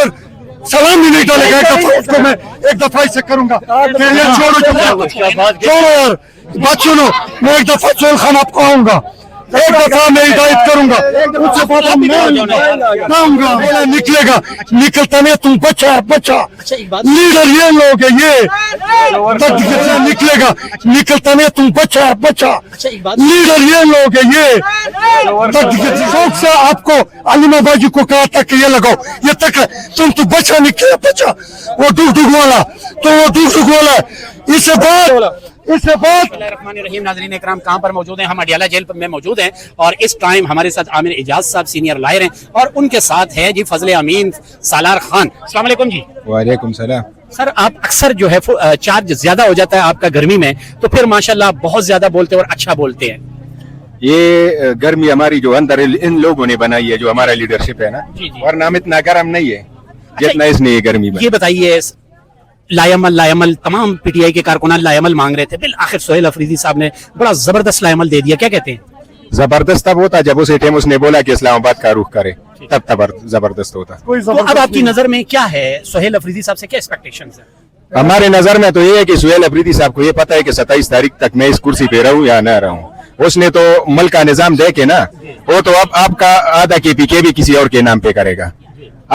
ادھر سلام بھی نہیں ڈالے گا, اس کو میں ایک دفعہ ایسے کروں گا. چھوڑو یار, بات سنو, میں ایک دفعہ سہیل خان آپ کو آؤں گا, ایک دفعہ میں ہدایت کروں گا, اس سے بعد آؤں گا, نکلے گا, نکلتا نہیں تم بچہ لیڈر یہ لوگ ہے, یہ نکلے گا, نکلتا نہیں تم بچہ لیڈر یہ لوگ ہے, یہ شوق سے آپ کو علیمہ باجی کو کہا تھا کہ یہ لگاؤ, یہ تک تم تو بچہ نکلے, بچہ وہ ڈگ والا, تو وہ ڈگ والا. اس سے بعد الرحمن الرحیم. ناظرین اکرام, کہاں پر موجود ہیں؟ ہم اڈیالہ جیل میں موجود ہیں اور اس ٹائم ہمارے ساتھ عامر اعجاز صاحب سینئر لائر ہیں اور ان کے ساتھ ہے جی فضل امین سالار خان. السلام علیکم جی. وعلیکم السلام. سر آپ اکثر جو ہے چارج زیادہ ہو جاتا ہے آپ کا گرمی میں, تو پھر ماشاءاللہ بہت زیادہ بولتے اور اچھا بولتے ہیں. یہ گرمی ہماری جو اندر ان لوگوں نے بنائی ہے, جو ہمارا لیڈرشپ ہے نا, ورنہ ہم اتنا گرم نہیں ہے جتنا اس نے یہ گرمی میں. یہ بتائیے, لائمل تمام پی ٹی آئی کے کارکنان لائمل مانگ رہے تھے, بالآخر سہیل افریدی صاحب نے بڑا زبردست لائمل دے دیا, کیا کہتے ہیں؟ زبردست تب ہوتا جب اسے ٹائم اس نے بولا کہ اسلام آباد کا رخ کرے, تب زبردست ہوتا. تو اب آپ کی نظر میں کیا ہے, سہیل افریدی صاحب سے کیا ایکسپیکٹیشنز ہیں؟ ہمارے نظر میں تو یہ ہے کہ سہیل افریدی صاحب کو یہ پتا ہے کہ 27 تاریخ تک میں اس کرسی پہ رہوں یا نہ رہوں. اس نے تو ملک کا نظام دے کے نا, وہ تو اب آپ کا آدھا کے پی کے بھی کسی اور کے نام پہ کرے گا,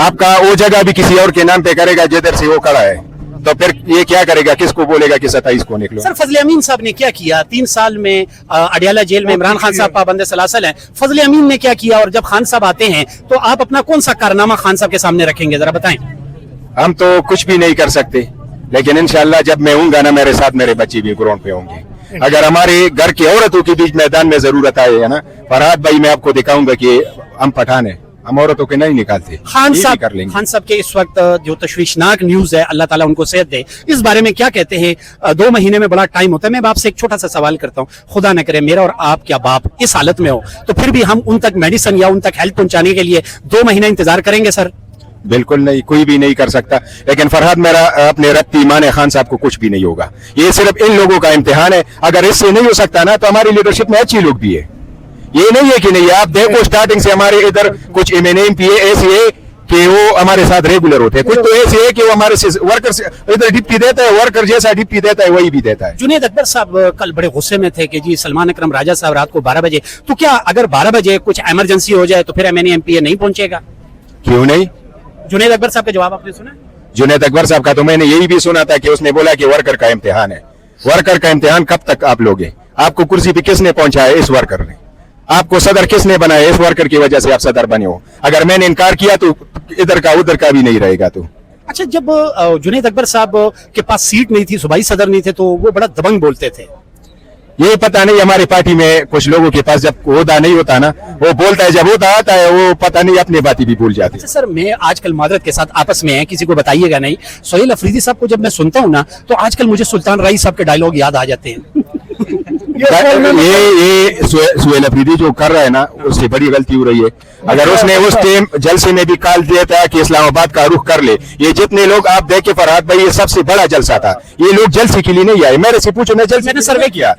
آپ کا وہ جگہ بھی کسی اور کے نام پہ کرے گا جدھر سے وہ کھڑا ہے, تو پھر یہ کیا کرے گا, کس کو بولے گا کہ 27 کو نکلو. سر فضل امین صاحب نے کیا کیا 3 سال میں اڈیالہ جیل میں؟ عمران خان صاحب پابند سلاسل ہیں, فضل امین نے کیا کیا, اور جب خان صاحب آتے ہیں تو آپ اپنا کون سا کارنامہ خان صاحب کے سامنے رکھیں گے, ذرا بتائیں. ہم تو کچھ بھی نہیں کر سکتے, لیکن انشاءاللہ جب میں ہوں گا نا, میرے ساتھ میرے بچے بھی گراؤنڈ پہ ہوں گے. اگر ہمارے گھر کی عورتوں کے بیچ میدان میں ضرورت آئے ہے نا, فرحات بھائی میں آپ کو دکھاؤں گا کہ ہم پٹھان ہیں, ہم عورتوں کے نہیں نکالتے. خان صاحب کے اس وقت جو تشویشناک نیوز ہے, اللہ تعالیٰ ان کو صحت دے, اس بارے میں کیا کہتے ہیں؟ 2 مہینے میں بڑا ٹائم ہوتا ہے. میں آپ سے ایک چھوٹا سا سوال کرتا ہوں, خدا نہ کرے میرا اور آپ کیا باپ اس حالت میں ہو, تو پھر بھی ہم ان تک میڈیسن یا ان تک ہیلپ پہنچانے کے لیے 2 مہینے انتظار کریں گے؟ سر بالکل نہیں, کوئی بھی نہیں کر سکتا. لیکن فرحات میرا اپنے رب کی ایمان ہے, خان صاحب کو کچھ بھی نہیں ہوگا. یہ صرف ان لوگوں کا امتحان ہے. اگر اس سے نہیں ہو سکتا نا, تو ہماری لیڈرشپ میں اچھی لوگ بھی ہے. یہ نہیں ہے کہ نہیں, آپ دیکھو اسٹارٹنگ سے ہمارے ادھر کچھ ایم پی ایسے ہے کہ وہ ہمارے ساتھ ریگولر ہوتے ہیں, کچھ تو ایسے ہے کہ وہ ہمارے ورکر ادھر ڈپٹی دیتا ہے, ورکر جیسا ڈپٹی دیتا ہے وہی بھی دیتا ہے. جنید اکبر صاحب کل بڑے غصے میں تھے کہ جی سلمان اکرم راجہ صاحب رات کو 12 بجے, تو کیا اگر 12 بجے کچھ ایمرجنسی ہو جائے تو پھر ایم پی اے نہیں پہنچے گا؟ کیوں نہیں؟ جنید اکبر صاحب کا جواب آپ نے سنا؟ جنید اکبر صاحب کا تو میں نے یہی بھی سنا تھا کہ اس نے بولا کہ ورکر کا امتحان ہے. ورکر کا امتحان کب تک آپ لوگے؟ آپ کو کرسی پہ کس نے پہنچایا؟ اس ورکر نے. آپ کو صدر کس نے بنایا؟ اس ورکر کی وجہ سے آپ صدر بنے ہو. اگر میں نے انکار کیا تو ادھر کا ادھر کا بھی نہیں رہے گا. تو اچھا, جب جنید اکبر صاحب کے پاس سیٹ نہیں تھی, صوبائی صدر نہیں تھے, تو وہ بڑا دبنگ بولتے تھے. یہ پتہ نہیں, ہماری پارٹی میں کچھ لوگوں کے پاس جب عہدہ نہیں ہوتا نا, وہ بولتا ہے, جب عہدہ آتا ہے وہ پتہ نہیں اپنی باتیں بھی بھول جاتے. سر میں آج کل معذرت کے ساتھ آپس میں کسی کو بتائیے گا نہیں, سہیل افریدی صاحب کو جب میں سنتا ہوں نا, تو آج کل مجھے سلطان رائی صاحب کے ڈائلوگ یاد آ جاتے ہیں. یہ سہیل افریدی جو کر رہا ہے نا, اس سے بڑی غلطی ہو رہی ہے. اگر اس نے اس ٹائم جلسے میں بھی کال دیا تھا کہ اسلام آباد کا رخ کر لے, یہ جتنے لوگ آپ دیکھیں فرحات بھائی, یہ سب سے بڑا جلسہ تھا. یہ لوگ جلسے کے لیے نہیں آئے, میرے سے پوچھو, میں جلسے نے سروے کیا,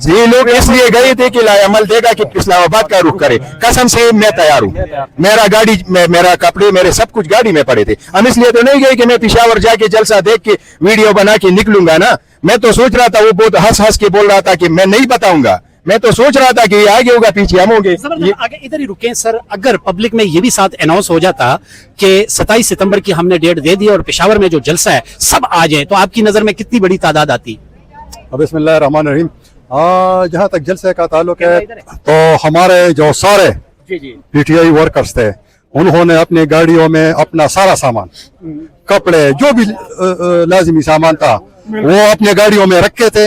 یہ لوگ اس لیے گئے تھے کہ عمل دے گا کہ اسلام آباد کا رخ کرے. قسم سے میں تیار ہوں, میرا گاڑی, میرا کپڑے, میرے سب کچھ گاڑی میں پڑے تھے. ہم اس لیے تو نہیں گئے کہ میں پشاور جا کے جلسہ دیکھ کے ویڈیو بنا کے نکلوں گا نا. میں تو سوچ رہا تھا, وہ بہت ہنس کے بول رہا تھا کہ میں نہیں بتاؤں گا. میں تو سوچ رہا تھا کہ یہ آگے ہوگا پیچھے ہم ہوں گے. آگے ادھر ہی رکیں سر. اگر پبلک میں یہ بھی ساتھ اناؤنس ہو جاتا کہ 27 ستمبر کی ہم نے ڈیٹ دے دی اور پشاور میں جو جلسہ ہے سب آ جائیں, تو آپ کی نظر میں کتنی بڑی تعداد آتی؟ بسم اللہ الرحمن الرحیم. جہاں تک جلسے کا تعلق ہے, تو ہمارے جو سارے پی ٹی آئی ورکرز تھے, انہوں نے اپنی گاڑیوں میں اپنا سارا سامان, کپڑے, جو بھی لازمی سامان تھا, وہ اپنے گاڑیوں میں رکھے تھے.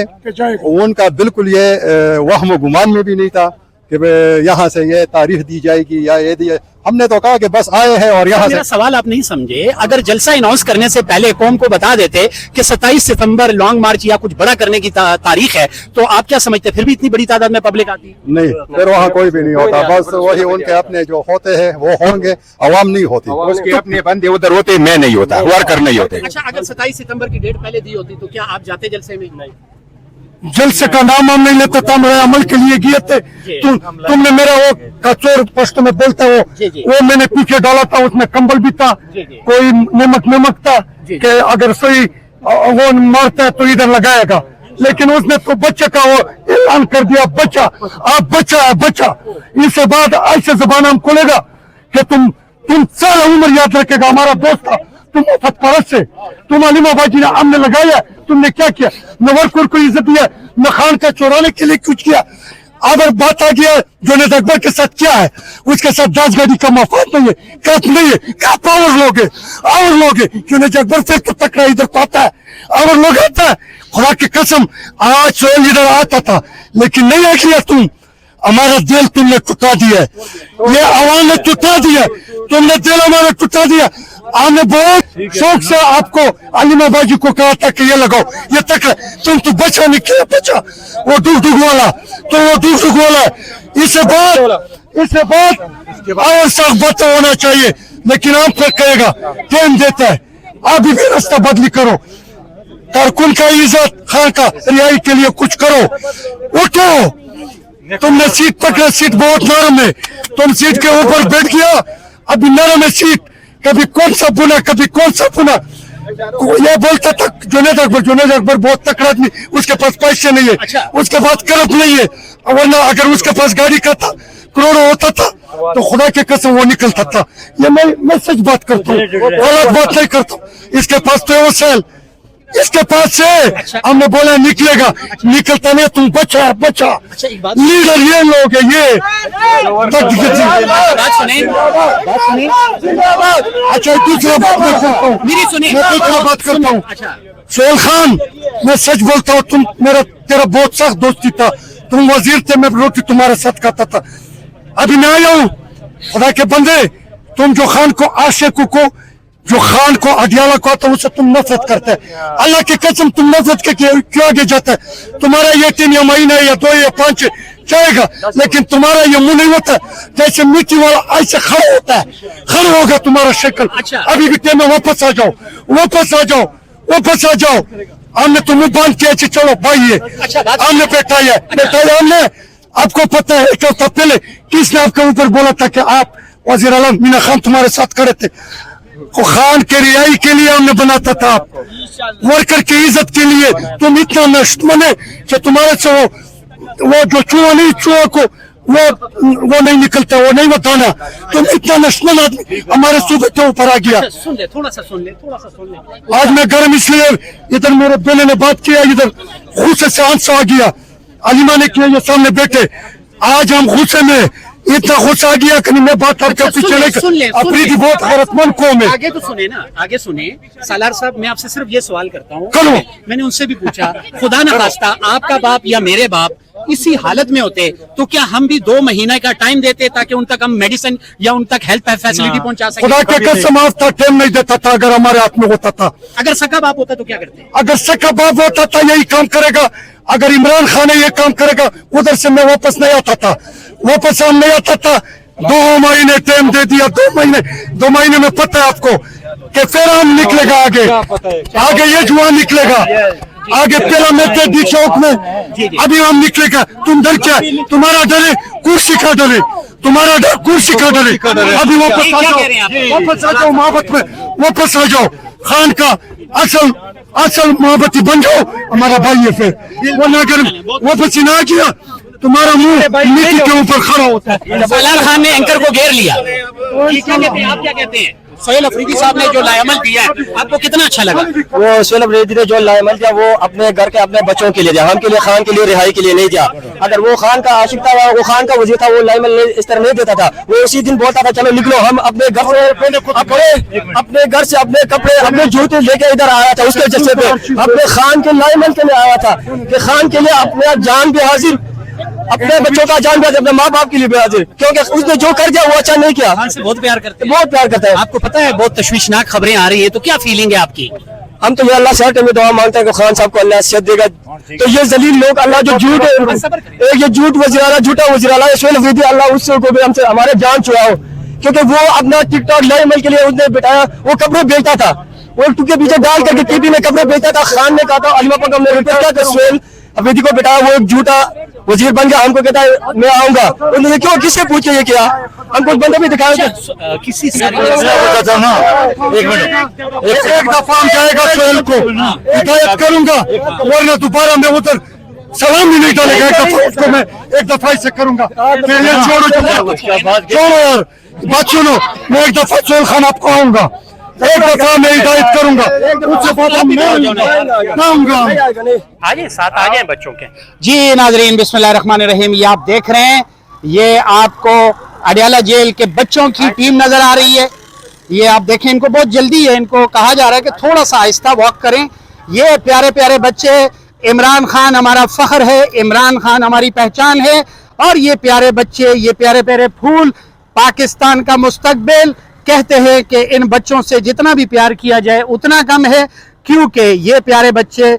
ان کا بالکل یہ وہم و گمان میں بھی نہیں تھا کہ یہاں سے یہ تاریخ دی جائے گی یا یہ دی. ہم نے تو کہا کہ بس آئے ہیں اور یہاں سے. میرا سوال آپ نہیں سمجھے, اگر جلسہ اناؤنس کرنے سے پہلے قوم کو بتا دیتے کہ 27 ستمبر لانگ مارچ یا کچھ بڑا کرنے کی تاریخ ہے, تو آپ کیا سمجھتے پھر بھی اتنی بڑی تعداد میں پبلک آتی؟ نہیں, پھر وہاں کوئی بھی نہیں ہوتا. بس وہی ان کے اپنے جو ہوتے ہیں وہ ہوں گے, عوام نہیں ہوتی. اس کے اپنے بندے ادھر ہوتے, میں نہیں ہوتا, ورکر نہیں ہوتے. اچھا, اگر 27 ستمبر کی ڈیٹ پہلے دی ہوتی تو کیا آپ جاتے جلسے میں؟ نہیں. जलसे का नाम हम नहीं लेता था, मेरे अमल के लिए किए थे। तुमने मेरा वो कचोर पश्तो में बोलता वो मैंने पीछे डाला था, उसमें कंबल भी था, कोई नमक था कि अगर सही वो मारता है तो इधर लगाएगा, लेकिन उसने तो बच्चे का वो ऐलान कर दिया, बच्चा आप बच्चा है बच्चा। इसके बाद ऐसे जबान हम खोलेगा कि तुम सारा उम्र याद रखेगा। हमारा दोस्त था, तुम मुफ्त परस्त से, तुम अलीमा बाजी ने हमने लगाया, तुमने क्या किया? न वर्कर को इज्जत दिया, न खान का चुराने के लिए कुछ किया। अगर बात आ गया जुनैद अकबर के साथ क्या है, उसके साथ 10 गाड़ी का मफाद नहीं है, कप नहीं है, क्या पावर लोगे जुनैद अकबर से तो टकरा इधर तो आता है, और लोग आता है। खुदा की कसम आज सोहेल इधर आता था, लेकिन नहीं आ गया तुम। हमारा दिल तुमने टुटा दिया, ये आवाम ने टुटा दिया, तुमने दिल हमारा टुटा दिया। हमने बहुत शौक से आपको अलीमा बाजी को कहा था कि ये लगाओ, ये तक तुम तो बचा निकले, बचा वो डूब वाला, तो वो डूब वाला। इससे बाद और सख्त बात होना चाहिए, लेकिन हम फिर कहेगा टाइम देता है, अभी भी रास्ता बदली करो, कारकुन का इज्जत, खान का रिहाई के लिए कुछ करो, उठो। तुमने सीट पकड़ा, सीट बहुत नरम है, तुम सीट के ऊपर बैठ गया, अभी नरम है सीट, कभी कौन सा बुना कभी कौन सा बुना। ये बोलता था जुनैद अकबर बहुत तकड़ा आदमी, उसके पास पैसे नहीं है, उसके पास करप नहीं है, वरना अगर उसके पास गाड़ी का था, करोड़ों होता था, तो खुदा के कसम वो निकलता था। ये मैं सच बात करता हूँ, गलत बात नहीं करता हूँ। इसके पास तो वो सेल, इसके पास से हमने बोला निकलेगा, निकलता नहीं, तुम बचा लीडर ये लोग है, ये अच्छा दूसरा बात करता हूँ सोहेल खान, मैं सच बोलता हूँ, तेरा बहुत सख्त दोस्ती था, तुम वजीर थे, मैं रोटी तुम्हारे साथ खाता था। अभी मैं आया हूँ, खुदा के बंदे, तुम जो खान को आशिक को, जो खान को अडियाला को आता है, उससे तुम नफरत करते हैं। अल्लाह की कसम तुम नफरत के क्यों आगे जाता है? तुम्हारा ये 3 या महीना या 2 या 5 जाएगा, लेकिन तुम्हारा ये मुंह नहीं होता जैसे मिट्टी वाला, ऐसे खड़ा होता है, खड़ा होगा तुम्हारा शक्ल। अभी भी टाइम में वापस आ जाओ। हमने तो मुंह बांध के ऐसे चलो भाई, ये हमने बैठाया हमने। आपको पता है एक हफ्ता पहले किसने आपके ऊपर बोला था कि आप वजीर आलम मीना खान तुम्हारे साथ खड़े थे? खान के रिहाई के लिए हमने बनाता था, वर्कर की इज्जत के लिए। तुम इतना नश्तमन है कि तुम्हारे से वो जो चूहा को वो नहीं निकलता, वो नहीं बताना। तुम इतना नश्तमन आदमी हमारे सूबे के ऊपर आ गया। थोड़ा सा सुन ले। आज मैं गर्म इसलिए, इधर मेरे बेटे ने बात किया, इधर गुस्से से आंसू आ गया, अलीमा ने किया, ये सामने बैठे, आज हम गुस्से में इतना गुस्सा आ गया कि मैं बात करके पीछे नहीं, अफरीदी बहुत गैरतमंद कौम है। आगे तो सुने ना, आगे सुने। सालार साहब, मैं आपसे सिर्फ ये सवाल करता हूँ, मैंने उनसे भी पूछा, खुदा न खास्ता आपका बाप या मेरे बाप इसी हालत में होते तो क्या हम भी 2 महीने का टाइम देते ताकि उन तक हम मेडिसिन या उन तक हेल्थ फैसिलिटी पहुंचा सके? खुदा के कसम आपका टाइम नहीं देता था, अगर हमारे हाथ में होता था। अगर सका बाप होता तो क्या करते? अगर सका बाप होता था यही काम करेगा, अगर इमरान खान ये काम करेगा, उधर से मैं वापस नहीं आता था, वापस हम नहीं आता था। 2 महीने टाइम दे दिया, 2 महीने में पता है आपको कि फिर हम निकलेगा आगे ये जुआ निकलेगा आगे। पहला मैं डी चौक में, अभी हम निकलेगा। तुम डर क्या? तुम्हारा डर है कुर्सी का डर है, तुम्हारा डर कुर्सी का डर है। अभी वापस आ जाओ मोहब्बत में, वापस आ जाओ, खान का असल मोहब्बती बन जाओ, हमारा भाई है। फिर वरना अगर वापस ही ना किया, तुम्हारा मुंह मिट्टी के ऊपर खड़ा होता है। सलार खान ने एंकर को घेर लिया, आप क्या कहते हैं? सोहेल अफरीदी साहब ने जो लाएमल दिया है, आपको कितना अच्छा लगा? वो सोहेल अफरीदी ने जो लाएमल दिया वो अपने घर के अपने बच्चों के लिए दिया, हम के लिए, खान के लिए, रिहाई के लिए नहीं दिया। अगर वो खान का आशिक था, वो खान का वजीर था, वो लाएमल इस तरह नहीं देता था। वो उसी दिन बोलता था चलो निकलो, हम अपने घर से अपने कपड़े, अपने जूते लेके इधर आया था, उसके जैसे पे अपने खान के लाएमल के लिए आया था कि खान के लिए अपना जान भी हाजिर, अपने बच्चों का जान भी हाजिर, अपने माँ बाप के लिए भी हाजिर, क्योंकि उसने जो कर दिया वो अच्छा नहीं किया। खान से बहुत प्यार करते हैं, बहुत प्यार करता है। आपको पता है बहुत तशवीशनाक खबरें आ रही है, तो क्या फीलिंग है आपकी? हम तो ये अल्लाह से में दुआ मांगते हैं कि खान साहब को अल्लाह सेहत देगा। तो ये जलील लोग, अल्लाह जो झूठ है, ये झूठ वज़ीर, झूठा वज़ीर आला सोहेल अफरीदी, अल्लाह उससे को भी हमसे हमारे जान छुड़ाओ, क्योंकि वो अपना टिकटॉक लाएमल के लिए उसने बिठाया, वो कपड़े बेचता था, वो टुके पीछे डाल करके टीवी में कपड़े बेचता था। खान ने कहा था, अलीमा पर हमने रिपोर्ट किया कि सोहेल अफरीदी को बिठाया, वो एक झूठा वजीर बन गया, हमको कहता है मैं आऊंगा। उन्होंने क्यों, किससे पूछ के ये किया? हमको एक बंदा भी दिखाया था। किसी एक दफा हम जाएगा सोहेल को हिदायत करूंगा, वरना दोबारा मैं उधर सलाम भी नहीं डालेगा। एक दफा उसको मैं एक दफा ऐसे करूंगा। पहले छोड़ो यार, बात सुनो, मैं एक दफा सोहेल खान आपको आऊंगा, एक दफा मैं हिदायत करूंगा, उससे बाद मैं आऊंगा। आगे साथ आगे हैं बच्चों के। जी नाजरीन, बिस्मिल्लाहिर्रहमानिर्रहीम, ये आप देख रहे हैं, ये आपको अडयाला जेल के बच्चों की टीम नजर आ रही है। ये आप देखें, इनको बहुत जल्दी है, इनको कहा जा रहा है कि थोड़ा सा आहिस्ता वॉक करें। ये प्यारे प्यारे बच्चे, इमरान खान हमारा फख्र है, इमरान खान हमारी पहचान है, और ये प्यारे बच्चे, ये प्यारे प्यारे फूल, पाकिस्तान का मुस्तकबिल। कहते हैं कि इन बच्चों से जितना भी प्यार किया जाए उतना कम है, क्योंकि ये प्यारे बच्चे